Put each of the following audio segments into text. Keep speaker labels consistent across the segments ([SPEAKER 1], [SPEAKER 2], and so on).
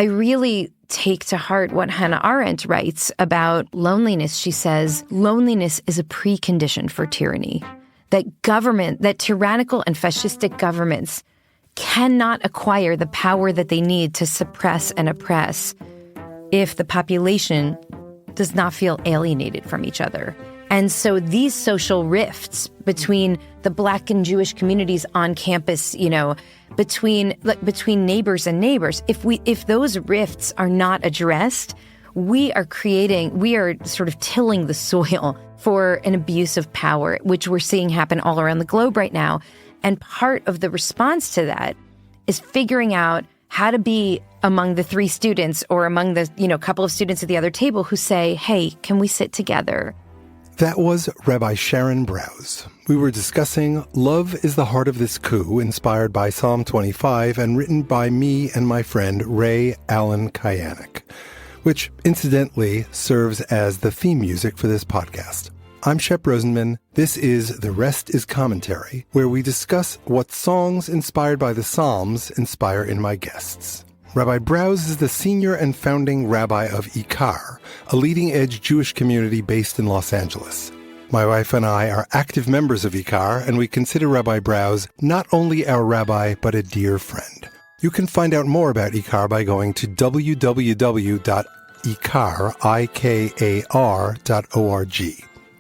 [SPEAKER 1] I really take to heart what Hannah Arendt writes about loneliness. She says, loneliness is a precondition for tyranny. That tyrannical and fascistic governments cannot acquire the power that they need to suppress and oppress if the population does not feel alienated from each other. And so these social rifts between the Black and Jewish communities on campus, between neighbors and neighbors, if those rifts are not addressed, we are sort of tilling the soil for an abuse of power, which we're seeing happen all around the globe right now. And part of the response to that is figuring out how to be among the three students or among the, couple of students at the other table who say, hey, can we sit together?
[SPEAKER 2] That was Rabbi Sharon Brous. We were discussing Love is the Heart of This Coup, inspired by Psalm 25 and written by me and my friend Ray Allen Kayanek, which incidentally serves as the theme music for this podcast. I'm Shep Rosenman. This is The Rest is Commentary, where we discuss what songs inspired by the Psalms inspire in my guests. Rabbi Brous is the senior and founding rabbi of IKAR, a leading-edge Jewish community based in Los Angeles. My wife and I are active members of IKAR, and we consider Rabbi Brous not only our rabbi, but a dear friend. You can find out more about IKAR by going to www.ikar.org.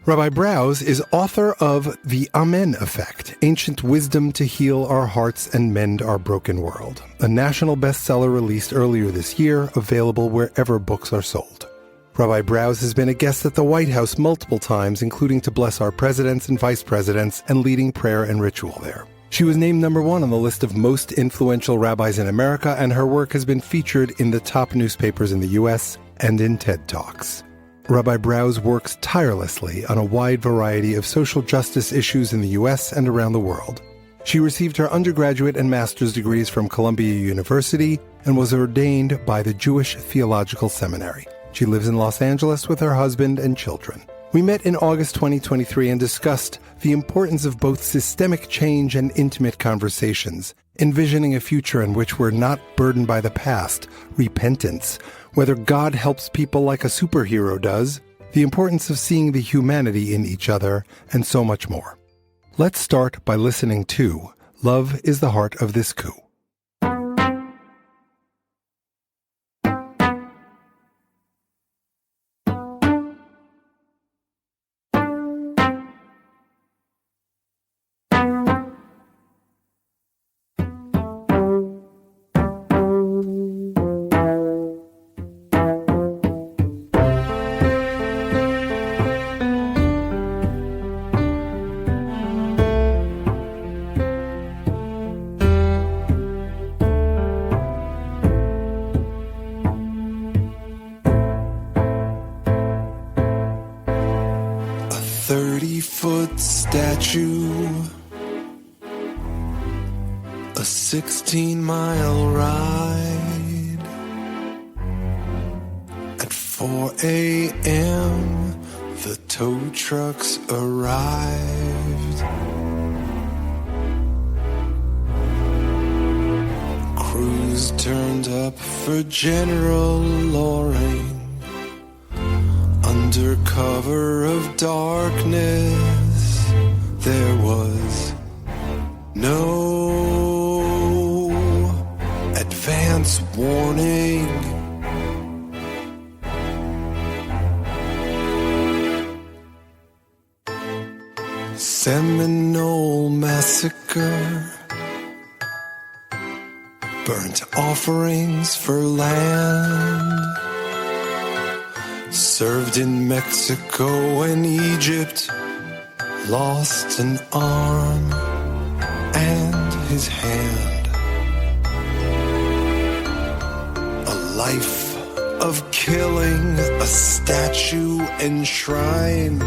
[SPEAKER 2] Rabbi Brous is author of The Amen Effect, Ancient Wisdom to Heal Our Hearts and Mend Our Broken World, a national bestseller released earlier this year, available wherever books are sold. Rabbi Brous has been a guest at the White House multiple times, including to bless our presidents and vice presidents and leading prayer and ritual there. She was named number 1 on the list of most influential rabbis in America, and her work has been featured in the top newspapers in the U.S. and in TED Talks. Rabbi Brous works tirelessly on a wide variety of social justice issues in the U.S. and around the world. She received her undergraduate and master's degrees from Columbia University and was ordained by the Jewish Theological Seminary. She lives in Los Angeles with her husband and children. We met in August 2023 and discussed the importance of both systemic change and intimate conversations, envisioning a future in which we're not burdened by the past, repentance, whether God helps people like a superhero does, the importance of seeing the humanity in each other, and so much more. Let's start by listening to Love is the Heart of This Coup. Statue, a 16-mile ride. At 4 a.m. the tow trucks arrived. Crews turned up for General Loring. Under cover of darkness, there was no advance warning. Seminole Massacre, burnt offerings for land, served in Mexico and Egypt, lost an arm and his hand. A life of killing, a statue enshrined.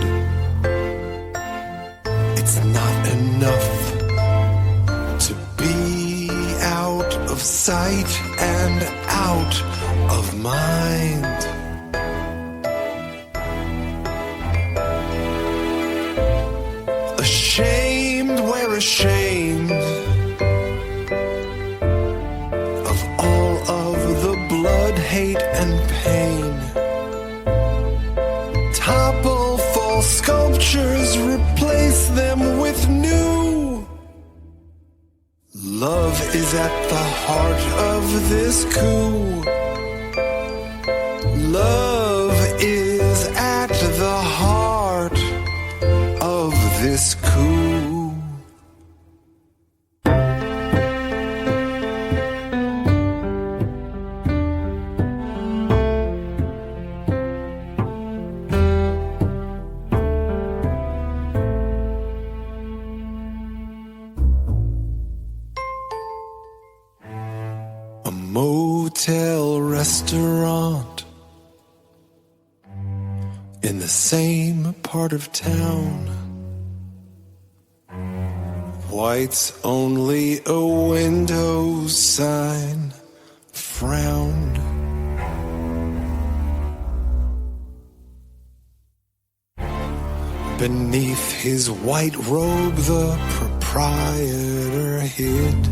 [SPEAKER 2] It's not enough to be out of sight and out of mind. Ashamed, we're ashamed of all of the blood
[SPEAKER 3] hate and pain. Topple false sculptures, replace them with new. Love is at the heart of this coup. Love is at the heart of this coup. A motel restaurant in the same part of town. Whites only a window sign frowned. Beneath his white robe the proprietor hid.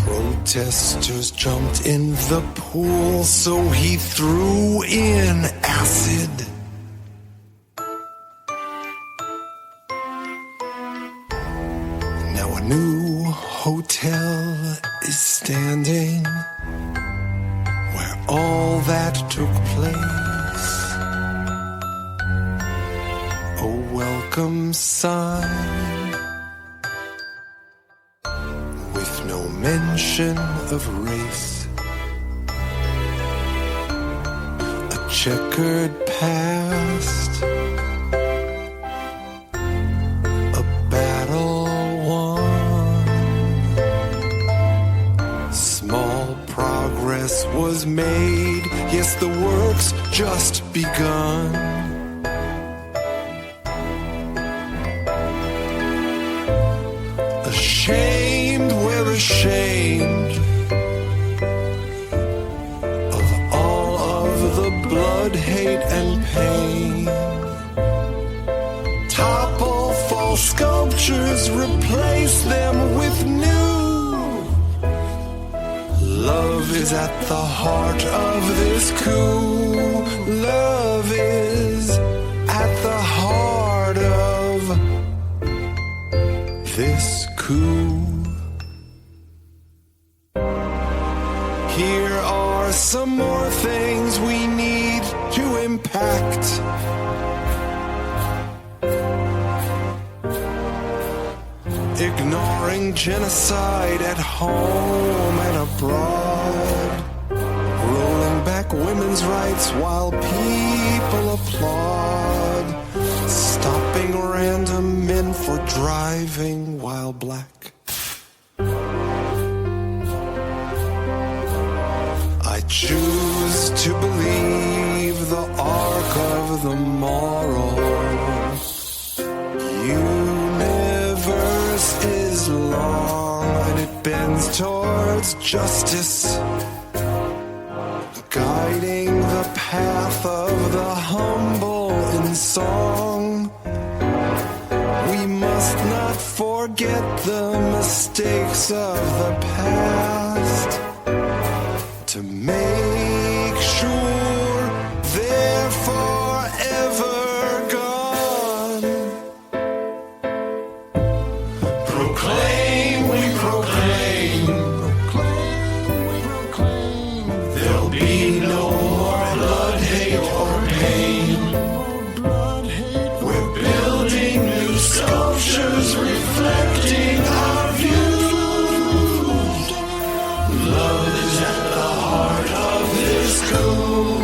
[SPEAKER 3] Protesters jumped in the pool, so he threw in acid. Now a new hotel is standing where all that took place. A welcome sign with no mention of race. A checkered past, a battle won. Small progress was made, yes, the work's just begun. Ashamed, we're ashamed of all of the blood, hate, and pain. Topple false sculptures, replace them with new. Love is at the heart of this coup. Love is at the heart of this coup. Here are some more things we need to impact. Ignoring genocide at home and abroad. Rolling back women's rights while people applaud. Stopping random men for driving while black. I choose to believe the arc of the moral universe is long and it bends towards justice, guiding the path of the humble in song. We must not forget the mistakes of the past to make sure they're forever gone. Proclaim, we proclaim, there'll be no more blood, hate, or pain. We're building new sculptures reflecting our views. Love is at the heart of this coup.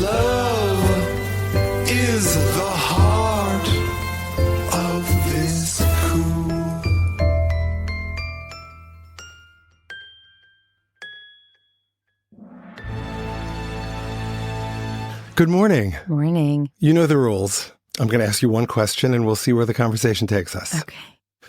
[SPEAKER 3] Love is the heart of this coup.
[SPEAKER 2] Good morning.
[SPEAKER 1] Morning.
[SPEAKER 2] You know the rules. I'm going to ask you one question and we'll see where the conversation takes us.
[SPEAKER 1] Okay.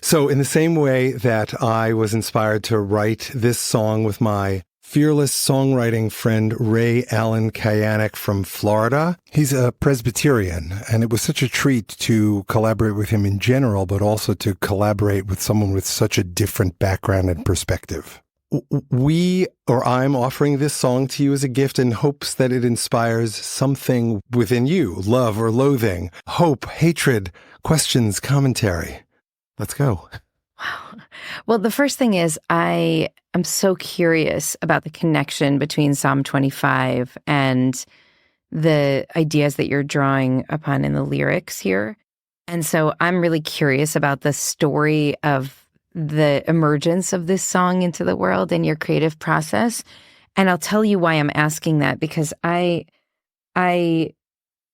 [SPEAKER 2] So in the same way that I was inspired to write this song with my fearless songwriting friend Ray Allen Kayanek from Florida. He's a Presbyterian, and it was such a treat to collaborate with him in general, but also to collaborate with someone with such a different background and perspective. I'm offering this song to you as a gift in hopes that it inspires something within you, love or loathing, hope, hatred, questions, commentary. Let's go.
[SPEAKER 1] Wow. Well, the first thing is I am so curious about the connection between Psalm 25 and the ideas that you're drawing upon in the lyrics here. And so I'm really curious about the story of the emergence of this song into the world and your creative process. And I'll tell you why I'm asking that, because I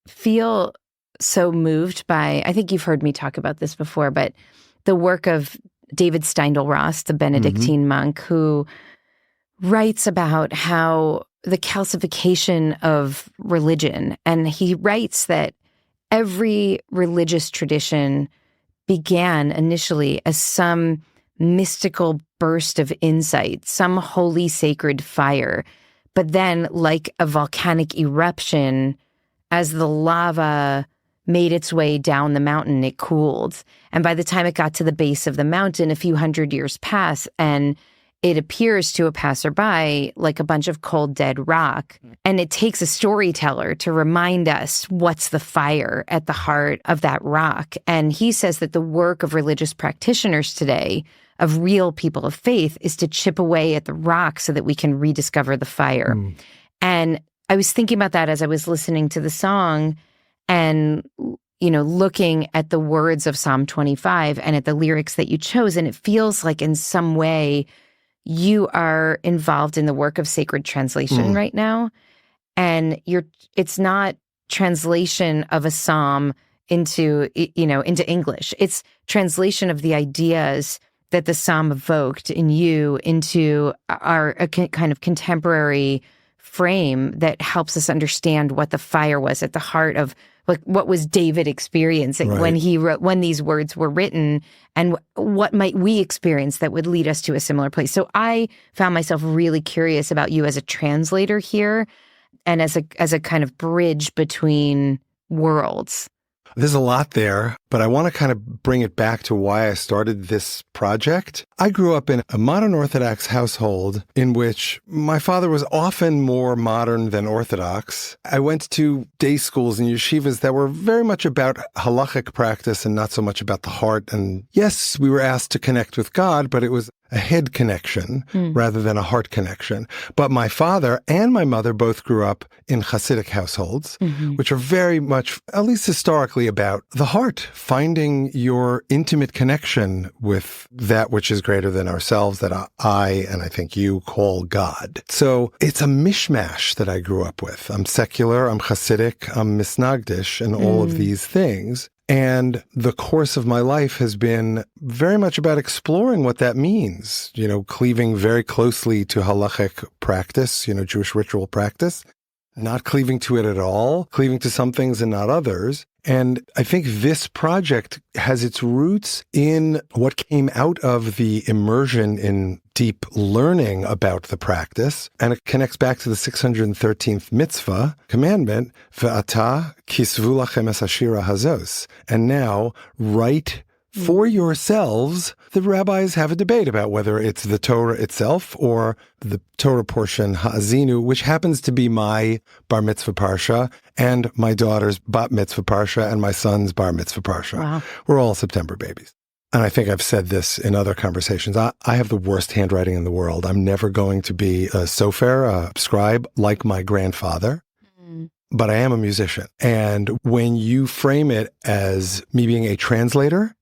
[SPEAKER 1] feel so moved by, I think you've heard me talk about this before, but the work of David Steindl-Rast, the Benedictine monk, who writes about how the calcification of religion, and he writes that every religious tradition began initially as some mystical burst of insight, some holy sacred fire. But then, like a volcanic eruption, as the lava made its way down the mountain, it cooled. And by the time it got to the base of the mountain, a few hundred years pass, and it appears to a passerby like a bunch of cold, dead rock. And it takes a storyteller to remind us what's the fire at the heart of that rock. And he says that the work of religious practitioners today, of real people of faith, is to chip away at the rock so that we can rediscover the fire. And I was thinking about that as I was listening to the song and, looking at the words of Psalm 25 and at the lyrics that you chose. And it feels like in some way you are involved in the work of sacred translation right now. And it's not translation of a psalm into English. It's translation of the ideas that the psalm evoked in you into a kind of contemporary frame that helps us understand what the fire was at the heart of, like, what was David experiencing when these words were written, and what might we experience that would lead us to a similar place. So I found myself really curious about you as a translator here, and as a kind of bridge between worlds.
[SPEAKER 2] There's a lot there, but I want to kind of bring it back to why I started this project. I grew up in a modern Orthodox household in which my father was often more modern than Orthodox. I went to day schools and yeshivas that were very much about halachic practice and not so much about the heart. And yes, we were asked to connect with God, but it was a head connection rather than a heart connection. But my father and my mother both grew up in Hasidic households, which are very much, at least historically, about the heart, finding your intimate connection with that which is greater than ourselves, that I, and I think you, call God. So it's a mishmash that I grew up with. I'm secular, I'm Hasidic, I'm misnagdish, and all of these things. And the course of my life has been very much about exploring what that means, cleaving very closely to halachic practice, Jewish ritual practice, not cleaving to it at all, cleaving to some things and not others. And I think this project has its roots in what came out of the immersion in deep learning about the practice. And it connects back to the 613th mitzvah, commandment, Ve'ata kisvu lachem es hashira hazos. And now, write for yourselves. The rabbis have a debate about whether it's the Torah itself or the Torah portion, Ha'azinu, which happens to be my bar mitzvah parsha and my daughter's bat mitzvah parsha and my son's bar mitzvah parsha.
[SPEAKER 1] Wow.
[SPEAKER 2] We're all September babies. And I think I've said this in other conversations. I have the worst handwriting in the world. I'm never going to be a sofer, a scribe like my grandfather. But I am a musician. And when you frame it as me being a translator,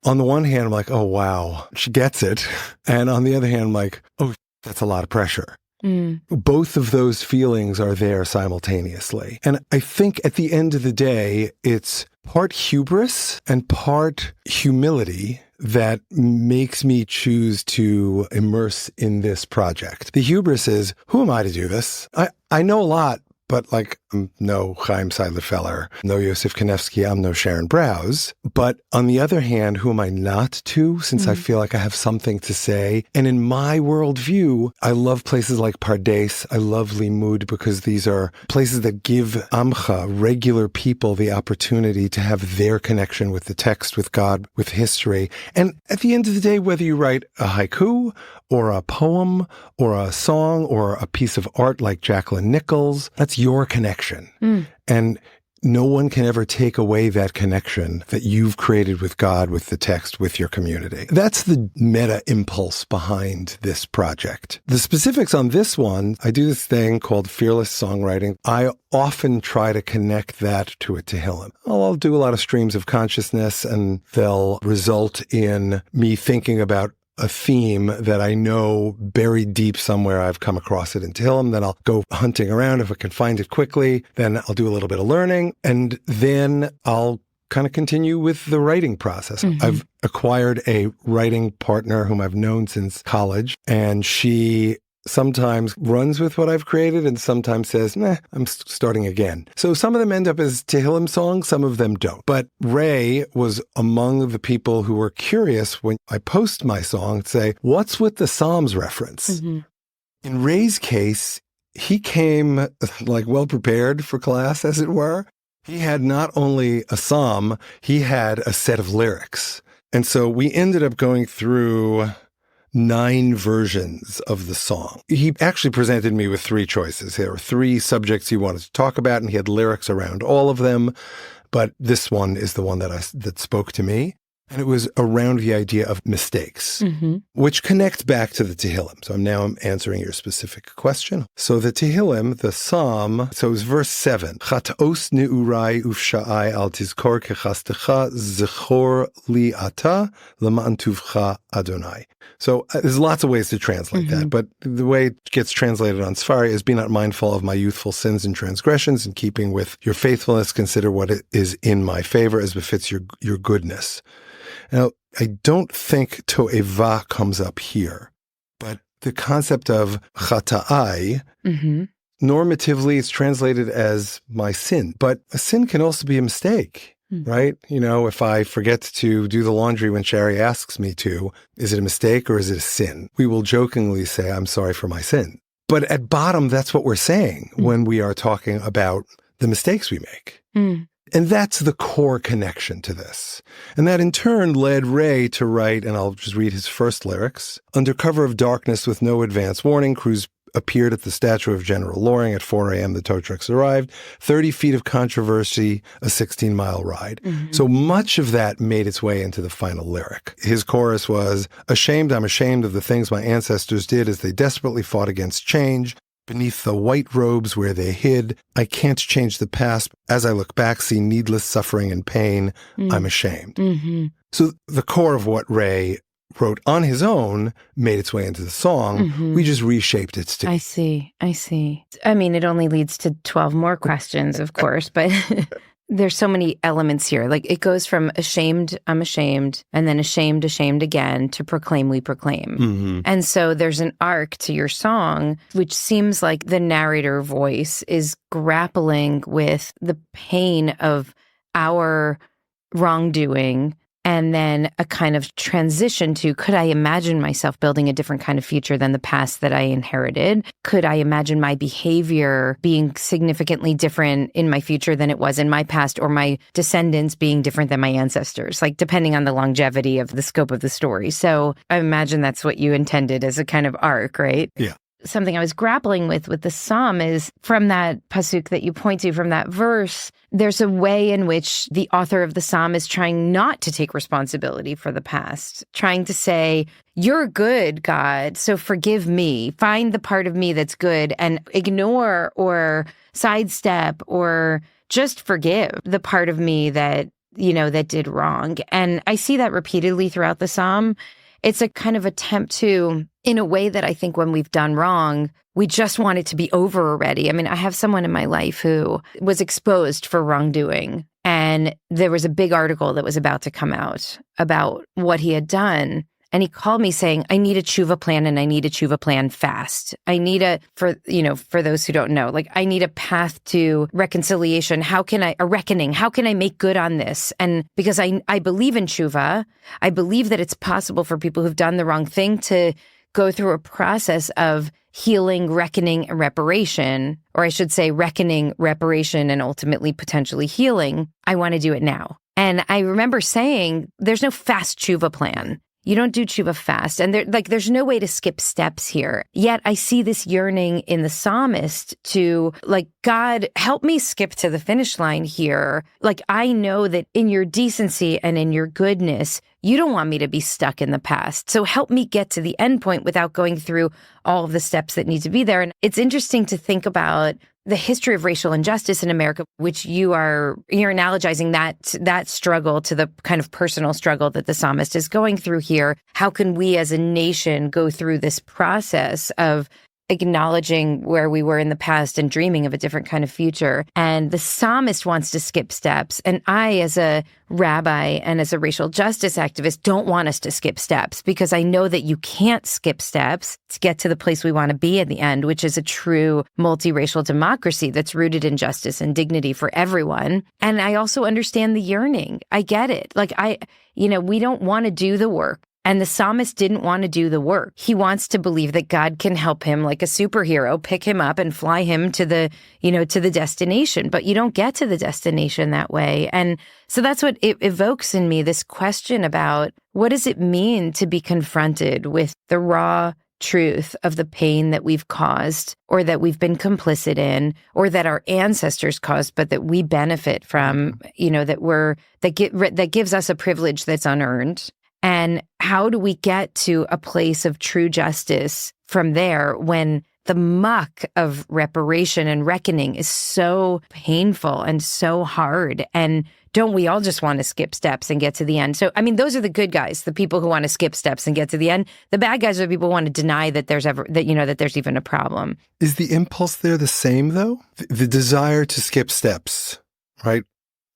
[SPEAKER 2] on the one hand, I'm like, oh, wow, she gets it. And on the other hand, I'm like, oh, that's a lot of pressure. Both of those feelings are there simultaneously. And I think at the end of the day, it's part hubris and part humility that makes me choose to immerse in this project. The hubris is, who am I to do this? I know a lot, but like, I'm no Chaim Seidlerfeller, no Yosef Kanevsky, I'm no Sharon Brous. But on the other hand, who am I not to, since I feel like I have something to say? And in my worldview, I love places like Pardes. I love Limud because these are places that give Amcha, regular people, the opportunity to have their connection with the text, with God, with history. And at the end of the day, whether you write a haiku or a poem or a song or a piece of art like Jacqueline Nichols, that's your connection. And no one can ever take away that connection that you've created with God, with the text, with your community. That's the meta impulse behind this project. The specifics on this one, I do this thing called fearless songwriting. I often try to connect that to a Tehillim. I'll do a lot of streams of consciousness, and they'll result in me thinking about a theme that I know buried deep somewhere. I've come across it in Tehillim. Then I'll go hunting around. If I can find it quickly, then I'll do a little bit of learning. And then I'll kind of continue with the writing process. I've acquired a writing partner whom I've known since college, and she sometimes runs with what I've created and sometimes says, nah, I'm starting again. So some of them end up as Tehillim songs, some of them don't. But Ray was among the people who were curious when I post my song to say, what's with the Psalms reference? In Ray's case, he came like well prepared for class, as it were. He had not only a psalm, he had a set of lyrics. And so we ended up going through 9 versions of the song. He actually presented me with 3 choices. There were 3 subjects he wanted to talk about, and he had lyrics around all of them. But this one is the one that spoke to me. And it was around the idea of mistakes, which connects back to the Tehillim. So I'm answering your specific question. So the Tehillim, the Psalm, so it was verse 7. Chat'os neurai ufsha'ai al tizkor kechastecha zechor li ata l'ma'an tuvcha Adonai. So there's lots of ways to translate that, but the way it gets translated on Sfari is, be not mindful of my youthful sins and transgressions, in keeping with your faithfulness, consider what it is in my favor as befits your goodness. Now, I don't think to'eva comes up here, but the concept of chata'ai, normatively it's translated as my sin, but a sin can also be a mistake, right? You know, if I forget to do the laundry when Sherry asks me to, is it a mistake or is it a sin? We will jokingly say, I'm sorry for my sin. But at bottom, that's what we're saying when we are talking about the mistakes we make. And that's the core connection to this. And that in turn led Ray to write, and I'll just read his first lyrics. Under cover of darkness with no advance warning, crews appeared at the statue of General Loring. At 4 a.m., the tow trucks arrived. 30 feet of controversy, a 16-mile ride. So much of that made its way into the final lyric. His chorus was, ashamed, I'm ashamed of the things my ancestors did as they desperately fought against change. Beneath the white robes where they hid, I can't change the past. As I look back, see needless suffering and pain. I'm ashamed. So the core of what Ray wrote on his own made its way into the song. We just reshaped it. I
[SPEAKER 1] see. I mean, it only leads to 12 more questions, of course, but there's so many elements here. Like, it goes from ashamed, I'm ashamed, and then ashamed again, to proclaim, we proclaim. And so there's an arc to your song, which seems like the narrator voice is grappling with the pain of our wrongdoing, and then a kind of transition to, could I imagine myself building a different kind of future than the past that I inherited? Could I imagine my behavior being significantly different in my future than it was in my past, or my descendants being different than my ancestors, like depending on the longevity of the scope of the story. So I imagine that's what you intended as a kind of arc, right?
[SPEAKER 2] Yeah.
[SPEAKER 1] Something I was grappling with the psalm is, from that pasuk that you point to, from that verse, there's a way in which the author of the psalm is trying not to take responsibility for the past, trying to say, you're good, God, so forgive me. Find the part of me that's good and ignore or sidestep or just forgive the part of me that, that did wrong. And I see that repeatedly throughout the psalm. It's a kind of attempt to, in a way that I think when we've done wrong, we just want it to be over already. I mean, I have someone in my life who was exposed for wrongdoing, and there was a big article that was about to come out about what he had done. And he called me saying, I need a tshuva plan, and I need a tshuva plan fast. I need for those who don't know, like, I need a path to reconciliation. A reckoning. How can I make good on this? And because I believe in tshuva, I believe that it's possible for people who've done the wrong thing to go through a process of healing, reckoning, and reparation, or I should say reckoning, reparation, and ultimately potentially healing. I want to do it now. And I remember saying, there's no fast tshuva plan. You don't do tshuva fast. And there's no way to skip steps here. Yet I see this yearning in the psalmist to, like, God, help me skip to the finish line here. Like, I know that in your decency and in your goodness, you don't want me to be stuck in the past. So help me get to the end point without going through all of the steps that need to be there. And it's interesting to think about the history of racial injustice in America, which you're analogizing that struggle to the kind of personal struggle that the psalmist is going through here. How can we as a nation go through this process of acknowledging where we were in the past and dreaming of a different kind of future? And the psalmist wants to skip steps. And I, as a rabbi and as a racial justice activist, don't want us to skip steps, because I know that you can't skip steps to get to the place we want to be at the end, which is a true multiracial democracy that's rooted in justice and dignity for everyone. And I also understand the yearning. I get it. Like, we don't want to do the work. And the psalmist didn't want to do the work. He wants to believe that God can help him like a superhero, pick him up and fly him to the destination. But you don't get to the destination that way. And so that's what it evokes in me, this question about what does it mean to be confronted with the raw truth of the pain that we've caused, or that we've been complicit in, or that our ancestors caused, but that we benefit from, that gives us a privilege that's unearned. And how do we get to a place of true justice from there when the muck of reparation and reckoning is so painful and so hard? And don't we all just want to skip steps and get to the end? So, I mean, those are the good guys, the people who want to skip steps and get to the end. The bad guys are the people who want to deny that there's even a problem.
[SPEAKER 2] Is the impulse there the same, though? The desire to skip steps, right?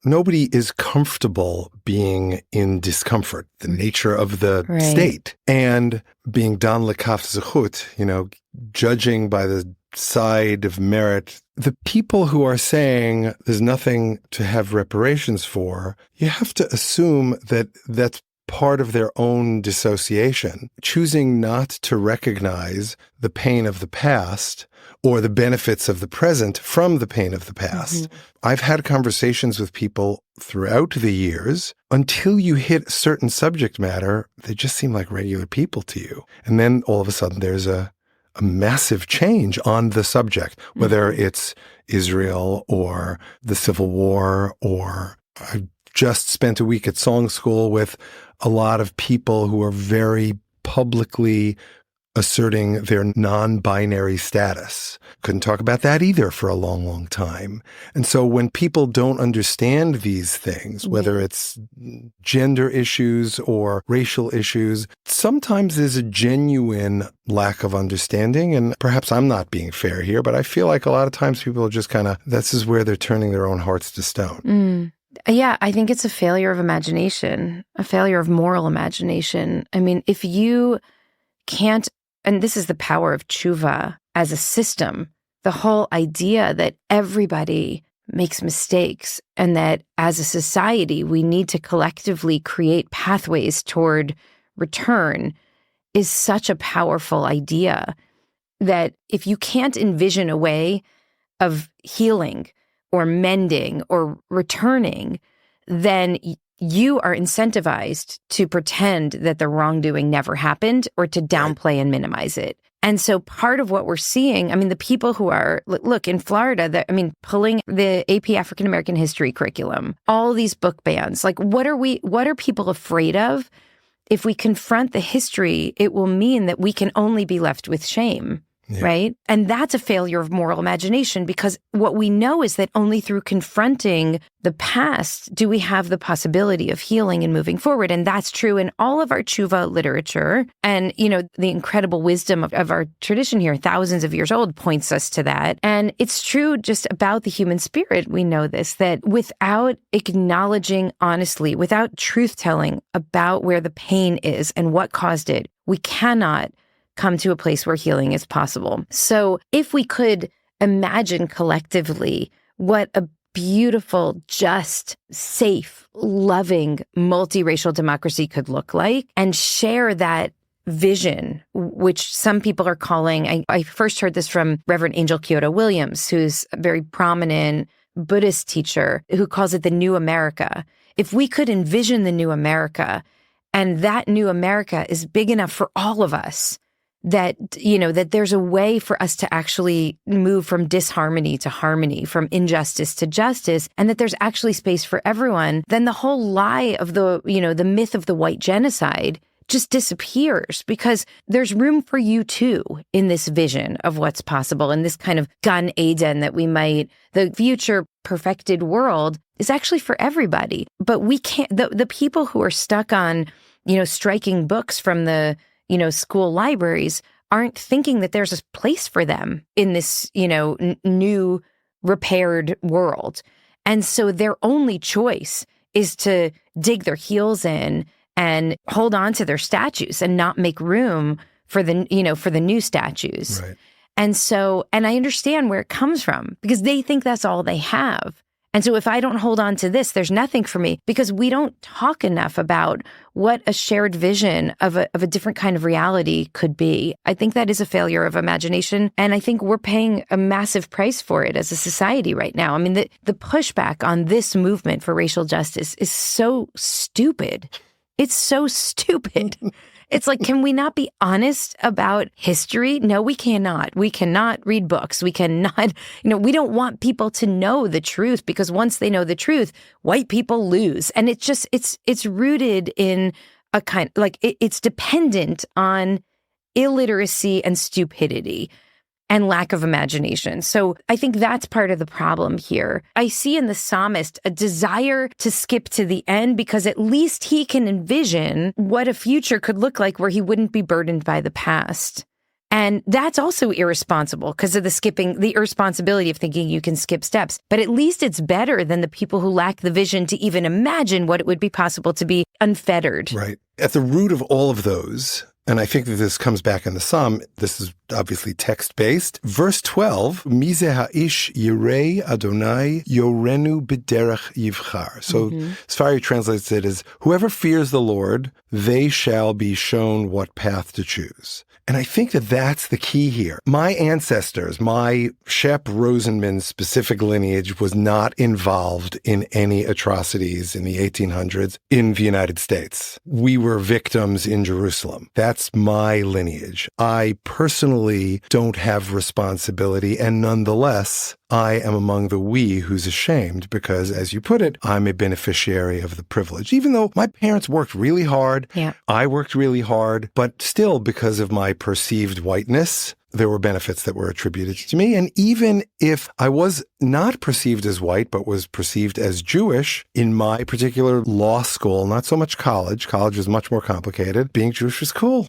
[SPEAKER 2] Nobody is comfortable being in discomfort, the nature of the state, and being dan lekaf zechut, judging by the side of merit. The people who are saying there's nothing to have reparations for, you have to assume that that's part of their own dissociation, choosing not to recognize the pain of the past or the benefits of the present from the pain of the past. Mm-hmm. I've had conversations with people throughout the years. Until you hit a certain subject matter, they just seem like regular people to you. And then all of a sudden there's a massive change on the subject, whether it's Israel or the Civil War, or I just spent a week at song school with a lot of people who are very publicly asserting their non-binary status. Couldn't talk about that either for a long, long time. And so when people don't understand these things, whether it's gender issues or racial issues, sometimes there's a genuine lack of understanding. And perhaps I'm not being fair here, but I feel like a lot of times people are just this is where they're turning their own hearts to stone.
[SPEAKER 1] Yeah, I think it's a failure of imagination, a failure of moral imagination. I mean, if you can't, and this is the power of tshuva as a system, the whole idea that everybody makes mistakes and that as a society, we need to collectively create pathways toward return is such a powerful idea that if you can't envision a way of healing or mending or returning, then you are incentivized to pretend that the wrongdoing never happened or to downplay and minimize it. And so part of what we're seeing, I mean, the people who are, look, in Florida, pulling the AP African American History curriculum, all these book bans, like what are people afraid of? If we confront the history, it will mean that we can only be left with shame. right? And that's a failure of moral imagination, because what we know is that only through confronting the past do we have the possibility of healing and moving forward. And that's true in all of our tshuva literature. And, the incredible wisdom of our tradition here, thousands of years old, points us to that. And it's true just about the human spirit. We know this, that without acknowledging honestly, without truth-telling about where the pain is and what caused it, we cannot come to a place where healing is possible. So if we could imagine collectively what a beautiful, just, safe, loving, multiracial democracy could look like, and share that vision, which some people are calling, I first heard this from Reverend Angel Kyoto Williams, who's a very prominent Buddhist teacher, who calls it the New America. If we could envision the New America, and that New America is big enough for all of us, that there's a way for us to actually move from disharmony to harmony, from injustice to justice, and that there's actually space for everyone, then the whole lie of the myth of the white genocide just disappears, because there's room for you too in this vision of what's possible, in this kind of Gan Eden the future perfected world is actually for everybody. But we can't, the people who are stuck on, striking books from the school libraries aren't thinking that there's a place for them in this, new repaired world. And so their only choice is to dig their heels in and hold on to their statues and not make room for the new statues.
[SPEAKER 2] Right.
[SPEAKER 1] And I understand where it comes from, because they think that's all they have. And so if I don't hold on to this, there's nothing for me, because we don't talk enough about what a shared vision of a different kind of reality could be. I think that is a failure of imagination. And I think we're paying a massive price for it as a society right now. I mean, the pushback on this movement for racial justice is so stupid. It's so stupid. It's like, can we not be honest about history? No, we cannot. We cannot read books. We cannot, we don't want people to know the truth, because once they know the truth, white people lose. And it's rooted in a kind, it's dependent on illiteracy and stupidity and lack of imagination. So I think that's part of the problem here. I see in the psalmist a desire to skip to the end, because at least he can envision what a future could look like where he wouldn't be burdened by the past. And that's also irresponsible because of the irresponsibility of thinking you can skip steps. But at least it's better than the people who lack the vision to even imagine what it would be possible to be unfettered.
[SPEAKER 2] Right. At the root of all of those, and I think that this comes back in the Psalm, this is obviously text-based. Verse 12, Mizeh ha'ish yirei Adonai yorenu b'derech yivchar. So Sfari translates it as, whoever fears the Lord, they shall be shown what path to choose. And I think that that's the key here. My ancestors, my Shep Rosenman specific lineage was not involved in any atrocities in the 1800s in the United States. We were victims in Jerusalem. That's my lineage. I personally don't have responsibility, and nonetheless, I am among the we who's ashamed because, as you put it, I'm a beneficiary of the privilege. Even though my parents worked really hard, I worked really hard, but still, because of my perceived whiteness, there were benefits that were attributed to me. And even if I was not perceived as white, but was perceived as Jewish in my particular law school, not so much college. College was much more complicated. Being Jewish was cool,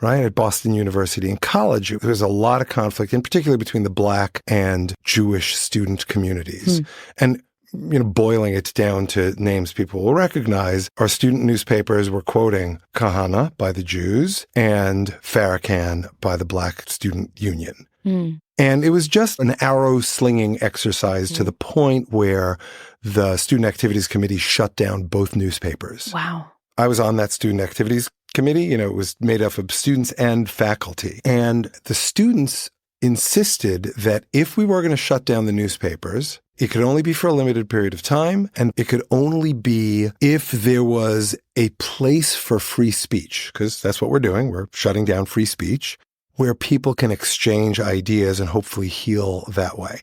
[SPEAKER 2] right? At Boston University. In college, there was a lot of conflict, in particular between the Black and Jewish student communities. And boiling it down to names people will recognize, our student newspapers were quoting Kahana by the Jews and Farrakhan by the Black Student Union. And it was just an arrow-slinging exercise to the point where the Student Activities Committee shut down both newspapers.
[SPEAKER 1] Wow.
[SPEAKER 2] I was on that Student Activities Committee. It was made up of students and faculty. And the students insisted that if we were going to shut down the newspapers, it could only be for a limited period of time, and it could only be if there was a place for free speech, because that's what we're doing. We're shutting down free speech, where people can exchange ideas and hopefully heal that way.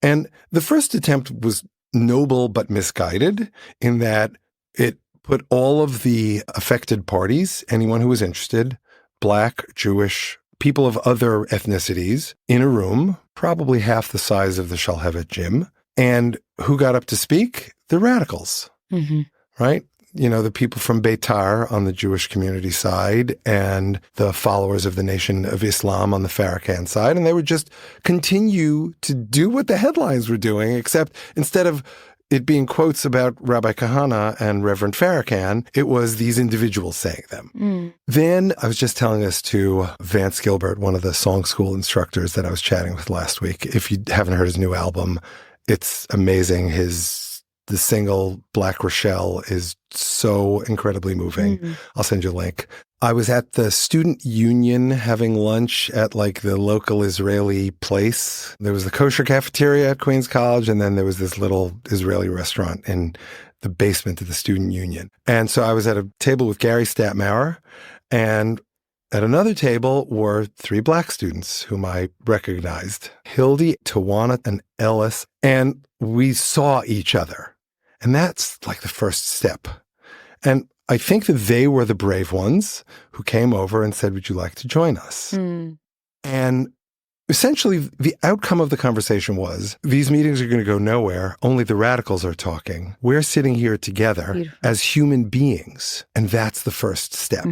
[SPEAKER 2] And the first attempt was noble but misguided in that it put all of the affected parties, anyone who was interested, Black, Jewish, people of other ethnicities in a room, probably half the size of the Shalhevet gym. And who got up to speak? The radicals, right? You know, the people from Beitar on the Jewish community side and the followers of the Nation of Islam on the Farrakhan side. And they would just continue to do what the headlines were doing, except instead of it being quotes about Rabbi Kahana and Reverend Farrakhan, it was these individuals saying them. Then I was just telling this to Vance Gilbert, one of the song school instructors that I was chatting with last week. If you haven't heard his new album, it's amazing. The single Black Rochelle is so incredibly moving. I'll send you a link. I was at the student union having lunch at like the local Israeli place. There was the kosher cafeteria at Queens College, and then there was this little Israeli restaurant in the basement of the student union. And so I was at a table with Gary Statmauer, and at another table were 3 Black students whom I recognized, Hildy, Tawana, and Ellis, and we saw each other. And that's like the first step. And I think that they were the brave ones who came over and said, would you like to join us? And essentially, the outcome of the conversation was, these meetings are going to go nowhere. Only the radicals are talking. We're sitting here together as human beings. And that's the first step.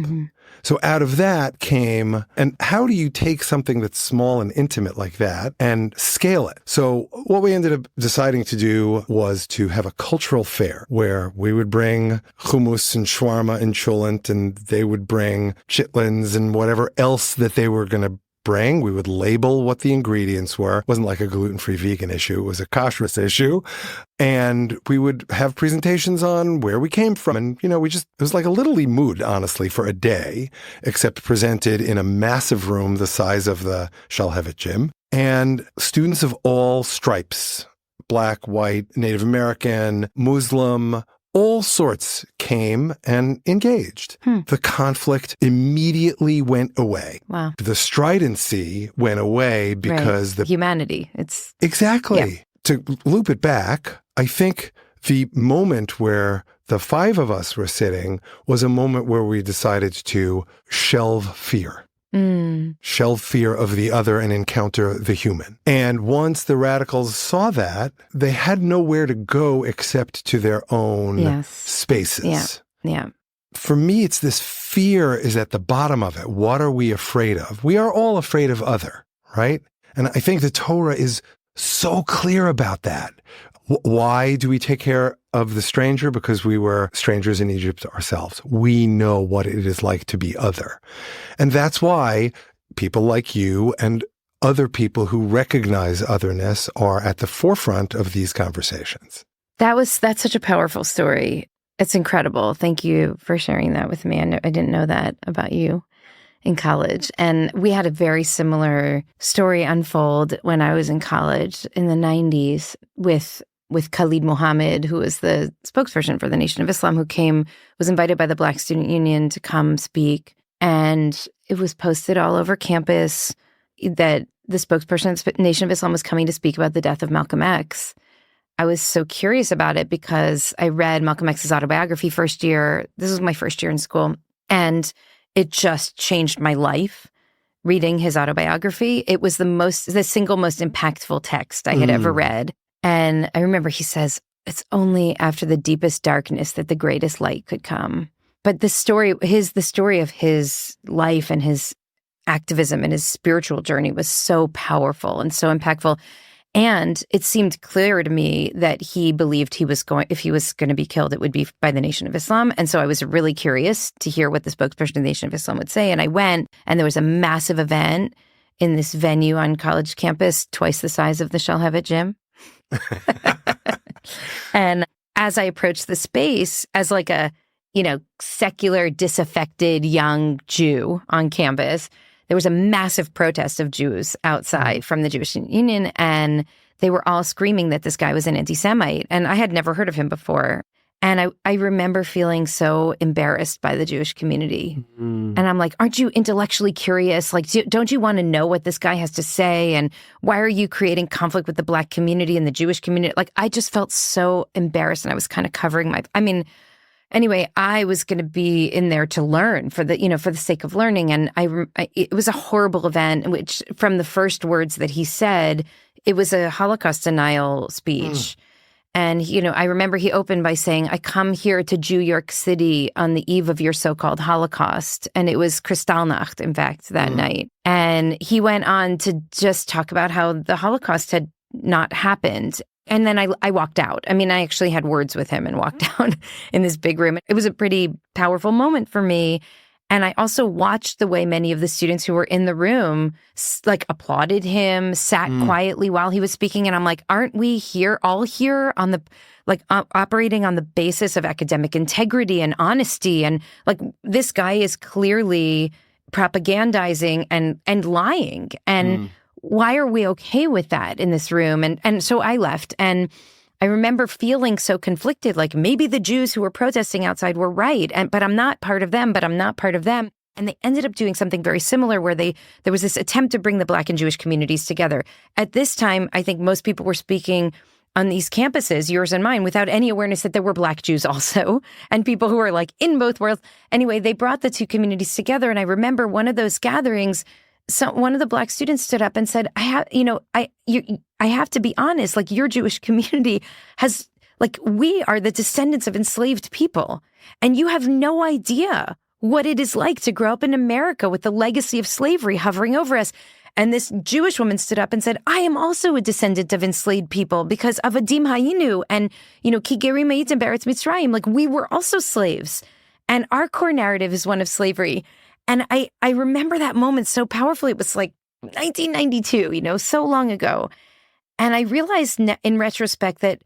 [SPEAKER 2] So out of that came, and how do you take something that's small and intimate like that and scale it? So what we ended up deciding to do was to have a cultural fair where we would bring hummus and shawarma and cholent, and they would bring chitlins and whatever else that they were going to bring. We would label what the ingredients were. It wasn't like a gluten-free vegan issue. It was a kashrus issue. And we would have presentations on where we came from. And, you know, it was like a Little League mood, honestly, for a day, except presented in a massive room the size of the Shalhevet gym. And students of all stripes, Black, white, Native American, Muslim, all sorts came and engaged. The conflict immediately went away.
[SPEAKER 1] Wow.
[SPEAKER 2] The stridency went away because
[SPEAKER 1] the humanity. It's
[SPEAKER 2] exactly.
[SPEAKER 1] Yeah.
[SPEAKER 2] To loop it back, I think the moment where the 5 of us were sitting was a moment where we decided to shelve fear. Shelve fear of the other and encounter the human. And once the radicals saw that, they had nowhere to go except to their own spaces.
[SPEAKER 1] Yeah.
[SPEAKER 2] For me, it's this fear is at the bottom of it. What are we afraid of? We are all afraid of other, right? And I think the Torah is so clear about that. Why do we take care of the stranger? Because we were strangers in Egypt ourselves. We know what it is like to be other. And that's why people like you and other people who recognize otherness are at the forefront of these conversations.
[SPEAKER 1] That's such a powerful story. It's incredible. Thank you for sharing that with me. I didn't know that about you in college. And we had a very similar story unfold when I was in college in the 90s with Khalid Mohammed, who was the spokesperson for the Nation of Islam, who was invited by the Black Student Union to come speak. And it was posted all over campus that the spokesperson of the Nation of Islam was coming to speak about the death of Malcolm X. I was so curious about it because I read Malcolm X's autobiography first year. This was my first year in school. And it just changed my life. Reading his autobiography, it was the single most impactful text I had ever read. And I remember he says, it's only after the deepest darkness that the greatest light could come. But the story of his life and his activism and his spiritual journey was so powerful and so impactful. And it seemed clear to me that he believed if he was going to be killed, it would be by the Nation of Islam. And so I was really curious to hear what the spokesperson of the Nation of Islam would say. And I went, and there was a massive event in this venue on college campus, twice the size of the Shalhevet gym. And as I approached the space as like a, secular, disaffected young Jew on campus, there was a massive protest of Jews outside from the Jewish Union, and they were all screaming that this guy was an anti-Semite. And I had never heard of him before. And I remember feeling so embarrassed by the Jewish community. And I'm like, aren't you intellectually curious? Like, don't you want to know what this guy has to say? And why are you creating conflict with the Black community and the Jewish community? Like, I just felt so embarrassed, and I was kind of covering anyway, I was going to be in there to learn for the sake of learning. And it was a horrible event, which from the first words that he said, it was a Holocaust denial speech. And, I remember he opened by saying, I come here to New York City on the eve of your so-called Holocaust. And it was Kristallnacht, in fact, that night. And he went on to just talk about how the Holocaust had not happened. And then I walked out. I mean, I actually had words with him and walked out in this big room. It was a pretty powerful moment for me. And I also watched the way many of the students who were in the room applauded him, sat quietly while he was speaking. And I'm like, aren't we all here on the operating on the basis of academic integrity and honesty? And this guy is clearly propagandizing and lying. And why are we okay with that in this room? And so I left. And I remember feeling so conflicted, like maybe the Jews who were protesting outside were right, but I'm not part of them, but I'm not part of them. And they ended up doing something very similar where there was this attempt to bring the Black and Jewish communities together. At this time, I think most people were speaking on these campuses, yours and mine, without any awareness that there were Black Jews also, and people who were in both worlds. Anyway, they brought the two communities together. And I remember one of those gatherings, one of the Black students stood up and said, I have to be honest, your Jewish community has, we are the descendants of enslaved people. And you have no idea what it is like to grow up in America with the legacy of slavery hovering over us. And this Jewish woman stood up and said, I am also a descendant of enslaved people because of Adim Hayinu and, Ki Gerim Haytem Be'eretz Mitzrayim. We were also slaves. And our core narrative is one of slavery. And I remember that moment so powerfully. It was 1992, so long ago. And I realized in retrospect that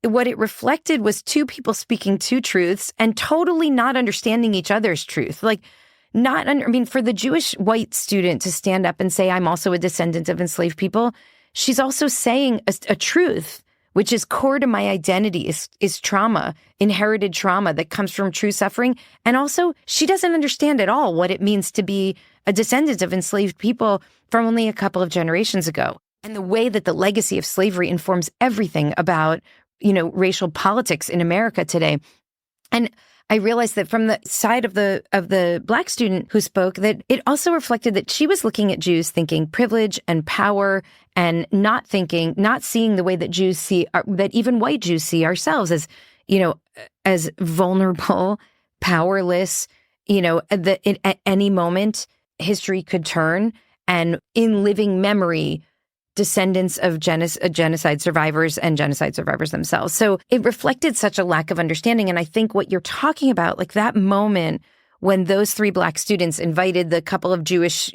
[SPEAKER 1] what it reflected was two people speaking two truths and totally not understanding each other's truth. For the Jewish white student to stand up and say, I'm also a descendant of enslaved people, she's also saying a truth, which is core to my identity, is trauma, inherited trauma that comes from true suffering. And also, she doesn't understand at all what it means to be a descendant of enslaved people from only a couple of generations ago. And the way that the legacy of slavery informs everything about, racial politics in America today. And I realized that from the side of the Black student who spoke, that it also reflected that she was looking at Jews thinking privilege and power and not seeing the way that Jews see, that even white Jews see ourselves as vulnerable, powerless, that at any moment history could turn, and in living memory, descendants of genocide survivors and genocide survivors themselves. So it reflected such a lack of understanding. And I think what you're talking about, that moment when those three Black students invited the couple of Jewish,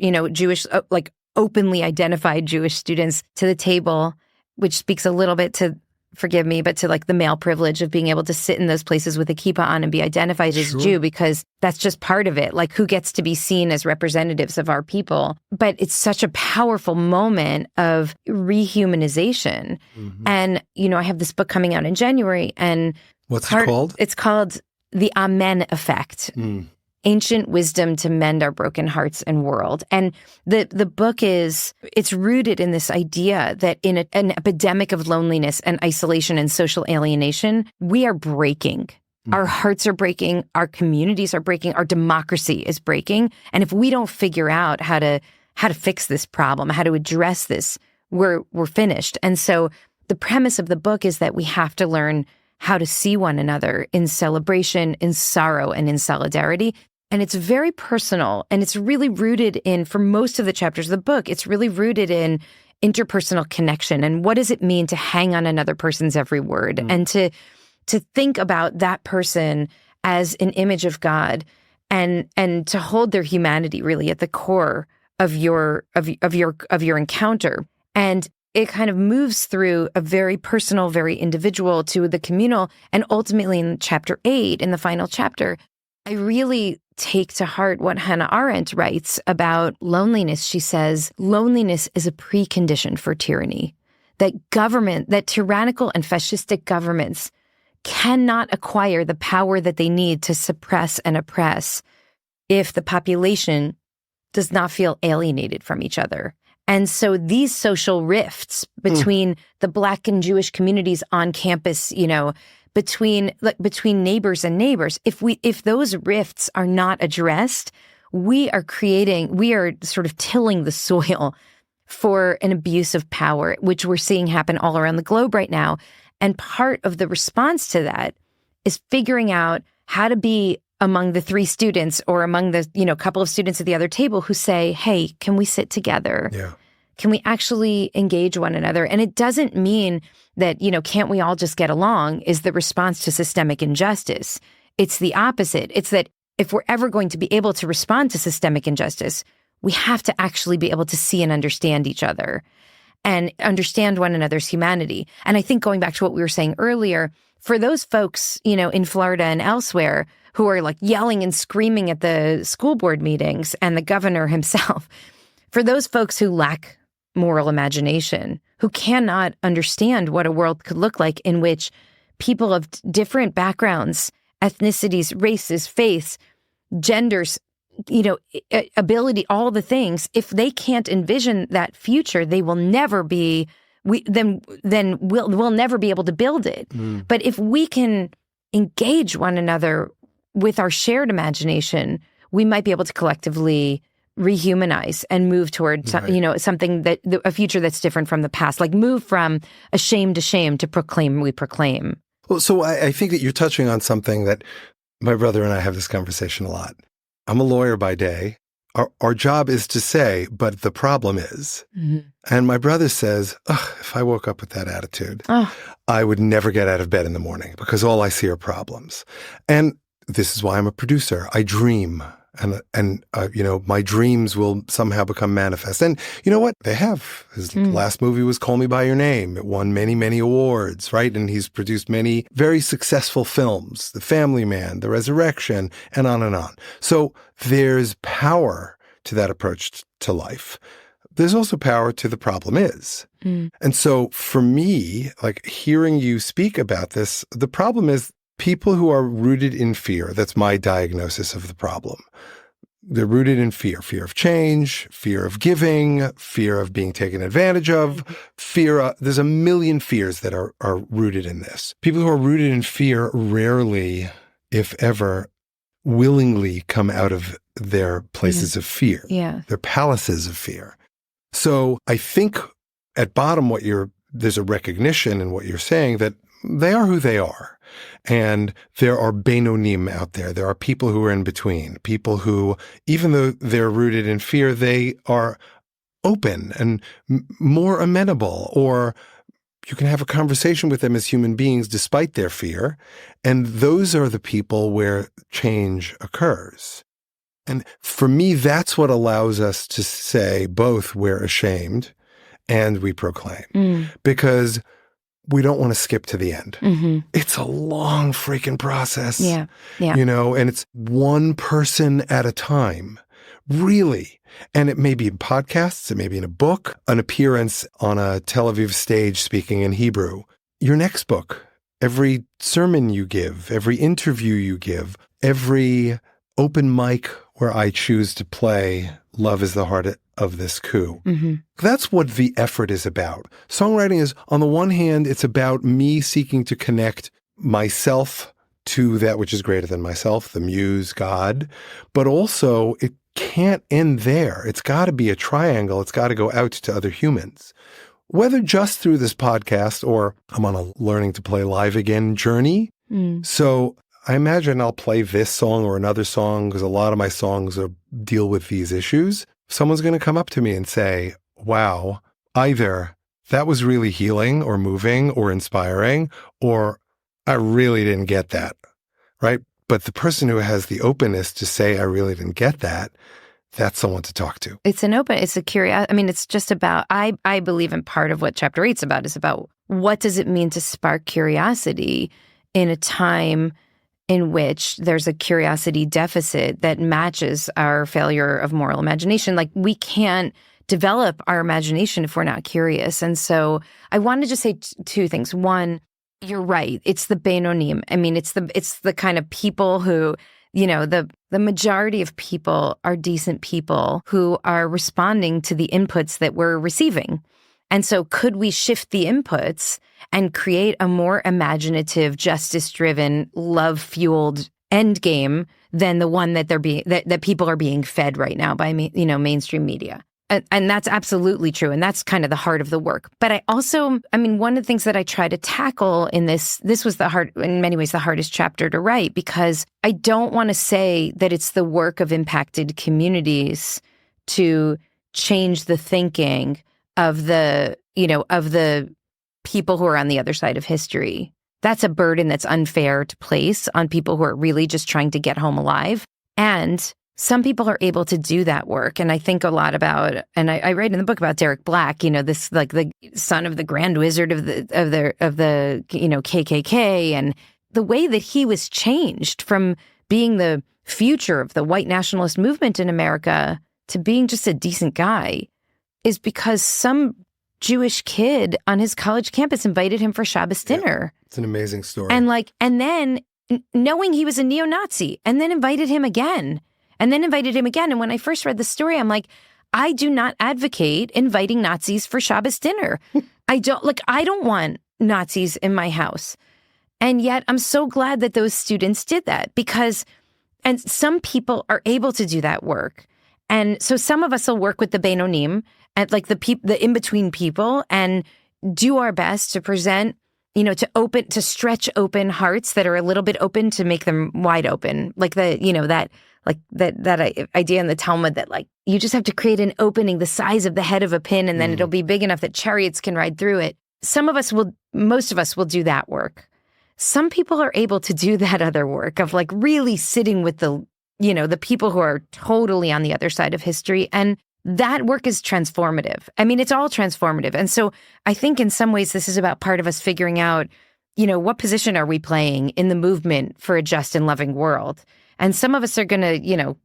[SPEAKER 1] openly identified Jewish students to the table, which speaks a little bit to, forgive me, but to the male privilege of being able to sit in those places with a kippah on and be identified as Jew, because that's just part of it. Who gets to be seen as representatives of our people. But it's such a powerful moment of rehumanization. Mm-hmm. And, I have this book coming out in January, and
[SPEAKER 2] what's it called?
[SPEAKER 1] It's called The Amen Effect. Ancient Wisdom to Mend Our Broken Hearts and World. And the book it's rooted in this idea that in an epidemic of loneliness and isolation and social alienation, we are breaking. Our hearts are breaking, our communities are breaking, our democracy is breaking. And if we don't figure out how to fix this problem, how to address this, we're finished. And so the premise of the book is that we have to learn how to see one another in celebration, in sorrow, and in solidarity. And it's very personal, and it's really rooted in, for most of the chapters of the book, it's really rooted in interpersonal connection. And what does it mean to hang on another person's every word, and to think about that person as an image of God, and to hold their humanity really at the core of your encounter. And it kind of moves through a very personal, very individual to the communal, and ultimately in chapter 8, in the final chapter, I really take to heart what Hannah Arendt writes about loneliness. She says, loneliness is a precondition for tyranny. That tyrannical and fascistic governments cannot acquire the power that they need to suppress and oppress if the population does not feel alienated from each other. And so these social rifts between the Black and Jewish communities on campus, between neighbors and neighbors. If those rifts are not addressed, we are sort of tilling the soil for an abuse of power, which we're seeing happen all around the globe right now. And part of the response to that is figuring out how to be among the three students or among the, couple of students at the other table who say, hey, can we sit together?
[SPEAKER 2] Yeah.
[SPEAKER 1] Can we actually engage one another? And it doesn't mean that, can't we all just get along is the response to systemic injustice. It's the opposite. It's that if we're ever going to be able to respond to systemic injustice, we have to actually be able to see and understand each other and understand one another's humanity. And I think going back to what we were saying earlier, for those folks, in Florida and elsewhere who are like yelling and screaming at the school board meetings and the governor himself, for those folks who lack moral imagination, who cannot understand what a world could look like in which people of different backgrounds, ethnicities, races, faiths, genders, ability, all the things, if they can't envision that future, they will never be, we'll never be able to build it. But if we can engage one another with our shared imagination, we might be able to collectively rehumanize and move toward, something a future that's different from the past, like move from ashamed to shame to proclaim we proclaim.
[SPEAKER 2] Well, so I think that you're touching on something that my brother and I have this conversation a lot. I'm a lawyer by day. Our job is to say, but the problem is. Mm-hmm. And my brother says, if I woke up with that attitude, I would never get out of bed in the morning because all I see are problems. And this is why I'm a producer. I dream. And my dreams will somehow become manifest. And you know what? They have. His last movie was Call Me By Your Name. It won many, many awards, right? And he's produced many very successful films, The Family Man, The Resurrection, and on and on. So there's power to that approach to life. There's also power to the problem is. And so for me, like hearing you speak about this, the problem is people who are rooted in fear. That's my diagnosis of the problem. They're rooted in fear of change, fear of giving, fear of being taken advantage of, there's a million fears that are rooted in this. People who are rooted in fear rarely, if ever, willingly come out of their places of fear, their palaces of fear. So I think at bottom there's a recognition in what you're saying that they are who they are. And there are beinonim out there. There are people who are in between, people who, even though they're rooted in fear, they are open and more amenable, or you can have a conversation with them as human beings despite their fear. And those are the people where change occurs. And for me, that's what allows us to say both we're ashamed and we proclaim. Because we don't want to skip to the end. It's a long freaking process.
[SPEAKER 1] Yeah.
[SPEAKER 2] And it's one person at a time, really. And it may be in podcasts, it may be in a book, an appearance on a Tel Aviv stage speaking in Hebrew. Your next book, every sermon you give, every interview you give, every open mic where I choose to play Love is the Heart of This Coup. That's what the effort is about. Songwriting is, on the one hand, it's about me seeking to connect myself to that which is greater than myself, the muse, God, but also it can't end there. It's got to be a triangle. It's got to go out to other humans. Whether just through this podcast or I'm on a learning to play live again journey. So I imagine I'll play this song or another song because a lot of my songs deal with these issues. Someone's going to come up to me and say, wow, either that was really healing or moving or inspiring, or I really didn't get that, right? But the person who has the openness to say, I really didn't get that, that's someone to talk to.
[SPEAKER 1] It's a curiosity. I mean, it's just about, I believe in part of what chapter 8's about is about what does it mean to spark curiosity in a time in which there's a curiosity deficit that matches our failure of moral imagination. Like, we can't develop our imagination if we're not curious. And so I wanted to just say two things. One, you're right. It's the beinonim. I mean, it's the kind of people who, the majority of people are decent people who are responding to the inputs that we're receiving. And so could we shift the inputs and create a more imaginative, justice-driven, love-fueled end game than the one that that people are being fed right now by mainstream media? And that's absolutely true. And that's kind of the heart of the work. But one of the things that I try to tackle in this was in many ways, the hardest chapter to write, because I don't want to say that it's the work of impacted communities to change the thinking of the people who are on the other side of history. That's a burden that's unfair to place on people who are really just trying to get home alive. And some people are able to do that work. And I think a lot about, and I write in the book about Derek Black, this like the son of the Grand Wizard of the KKK, and the way that he was changed from being the future of the white nationalist movement in America to being just a decent guy is because some Jewish kid on his college campus invited him for Shabbos dinner.
[SPEAKER 2] It's an amazing story.
[SPEAKER 1] And then knowing he was a neo-Nazi, and then invited him again. And when I first read the story, I'm like, I do not advocate inviting Nazis for Shabbos dinner. I don't want Nazis in my house. And yet I'm so glad that those students did that, and some people are able to do that work. And so some of us will work with the Beinonim, and like the in-between people, and do our best to present, to stretch open hearts that are a little bit open to make them wide open. Like that idea in the Talmud that like you just have to create an opening the size of the head of a pin, and then it'll be big enough that chariots can ride through it. Most of us will do that work. Some people are able to do that other work of like really sitting with the people who are totally on the other side of history. And that work is transformative. I mean, it's all transformative. And so I think in some ways this is about part of us figuring out, what position are we playing in the movement for a just and loving world? And some of us are going to,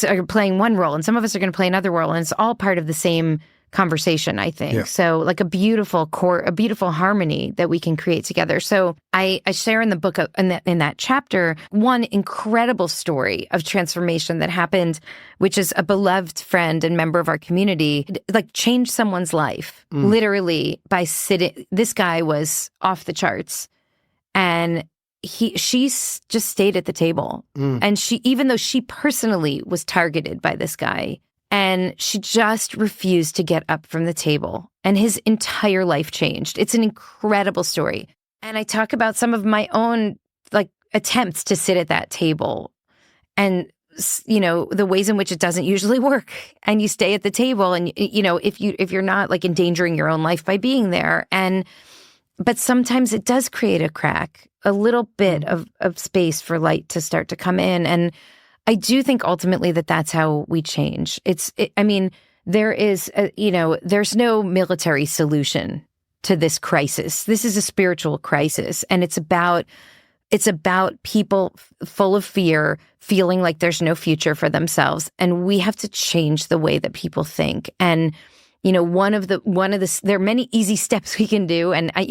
[SPEAKER 1] are playing one role, and some of us are going to play another role. And it's all part of the same conversation, I think. Yeah. So like a beautiful harmony that we can create together. So I share in the book, in that chapter, one incredible story of transformation that happened, which is a beloved friend and member of our community, like changed someone's life, literally by sitting. This guy was off the charts, and she just stayed at the table. And even though she personally was targeted by this guy, and she just refused to get up from the table, and his entire life changed. It's an incredible story. And I talk about some of my own like attempts to sit at that table, and the ways in which it doesn't usually work. And you stay at the table, and if you're not like endangering your own life by being there, but sometimes it does create a crack, a little bit of space for light to start to come in. And I do think ultimately that's how we change. There's no military solution to this crisis. This is a spiritual crisis, and it's about people full of fear, feeling like there's no future for themselves, and we have to change the way that people think. And there are many easy steps we can do. And I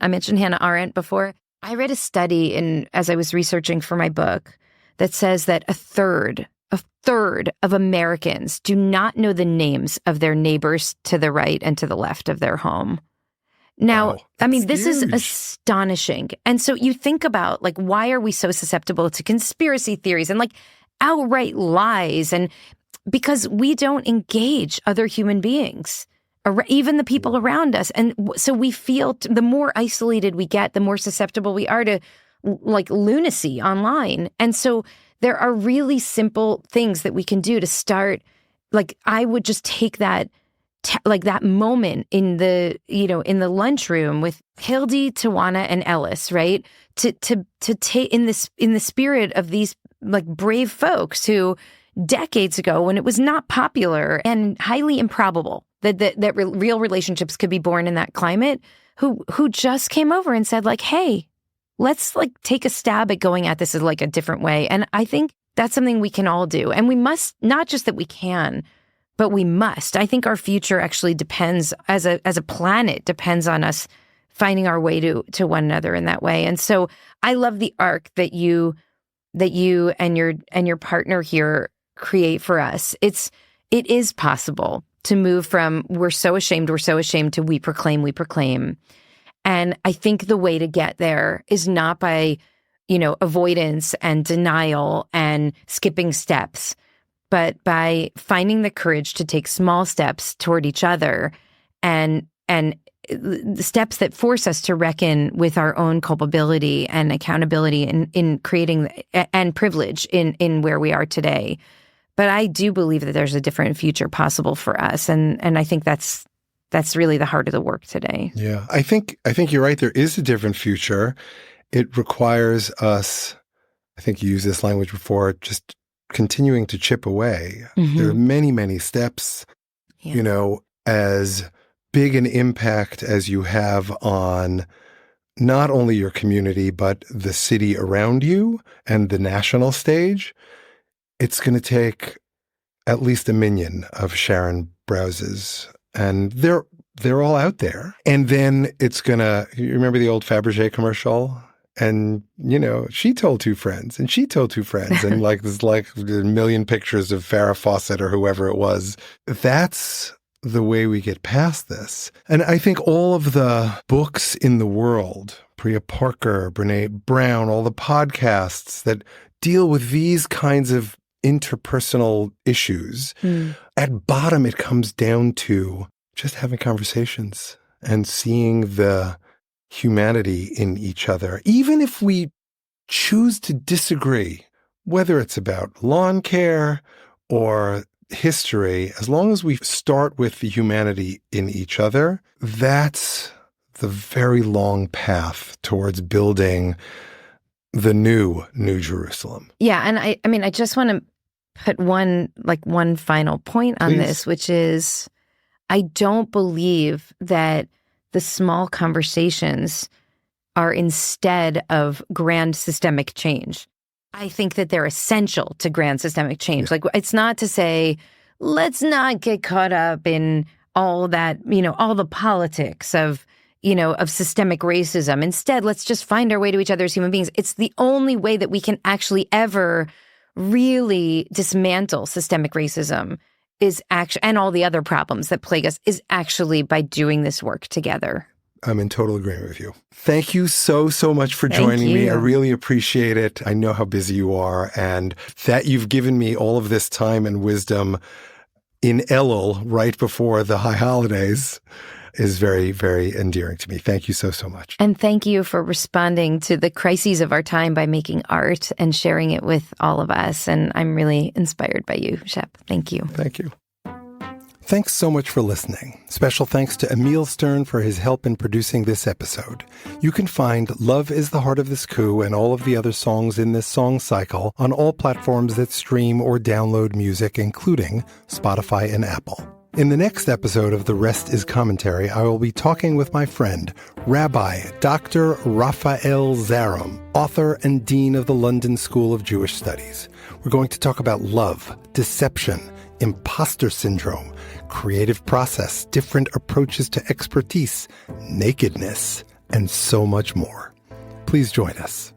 [SPEAKER 1] mentioned Hannah Arendt before. I read a study as I was researching for my book that says that a third of Americans do not know the names of their neighbors to the right and to the left of their home. Now, wow, this is astonishing. And so you think about, like, why are we so susceptible to conspiracy theories and like outright lies? And because we don't engage other human beings, even the people around us. And so we feel the more isolated we get, the more susceptible we are to like lunacy online. And so there are really simple things that we can do to start. Like, I would just take that moment in the lunchroom with Hildy, Tawana, and Ellis, right? To take in the spirit of these like brave folks who decades ago, when it was not popular and highly improbable that real relationships could be born in that climate, who just came over and said like, hey, let's like take a stab at going at this as like a different way. And I think that's something we can all do. And we must, not just that we can, but we must. I think our future actually depends, as a planet, depends on us finding our way to one another in that way. And so I love the arc that you and your partner here create for us. It is possible to move from we're so ashamed to we proclaim. And I think the way to get there is not by, avoidance and denial and skipping steps, but by finding the courage to take small steps toward each other and the steps that force us to reckon with our own culpability and accountability in creating and privilege in where we are today. But I do believe that there's a different future possible for us, and I think that's really the heart of the work today.
[SPEAKER 2] Yeah, I think you're right. There is a different future. It requires us, I think you used this language before, just continuing to chip away. Mm-hmm. There are many, many steps, as big an impact as you have on not only your community, but the city around you and the national stage. It's going to take at least a minion of Sharon Brouses, and they're all out there. And then it's going to, you remember the old Fabergé commercial? And, she told two friends and she told two friends and there's a million pictures of Farrah Fawcett or whoever it was. That's the way we get past this. And I think all of the books in the world, Priya Parker, Brene Brown, all the podcasts that deal with these kinds of interpersonal issues, at bottom it comes down to just having conversations and seeing the humanity in each other. Even if we choose to disagree, whether it's about lawn care or history, as long as we start with the humanity in each other, that's the very long path towards building the new Jerusalem.
[SPEAKER 1] Yeah, and I just want to put one final point on this, which is I don't believe that the small conversations are instead of grand systemic change. I think that they're essential to grand systemic change. Yeah. It's not to say, let's not get caught up in all that, all the politics of systemic racism. Instead, let's just find our way to each other as human beings. It's the only way that we can actually ever really dismantle systemic racism and all the other problems that plague us is actually by doing this work together.
[SPEAKER 2] I'm in total agreement with you. Thank you so much for joining me. I really appreciate it. I know how busy you are, and that you've given me all of this time and wisdom in Elul right before the high holidays is very, very endearing to me. Thank you so much.
[SPEAKER 1] And thank you for responding to the crises of our time by making art and sharing it with all of us. And I'm really inspired by you, Shep. Thank you.
[SPEAKER 2] Thank you. Thanks so much for listening. Special thanks to Emil Stern for his help in producing this episode. You can find Love is the Heart of This Coup and all of the other songs in this song cycle on all platforms that stream or download music, including Spotify and Apple. In the next episode of The Rest is Commentary, I will be talking with my friend, Rabbi Dr. Raphael Zarum, author and dean of the London School of Jewish Studies. We're going to talk about love, deception, imposter syndrome, creative process, different approaches to expertise, nakedness, and so much more. Please join us.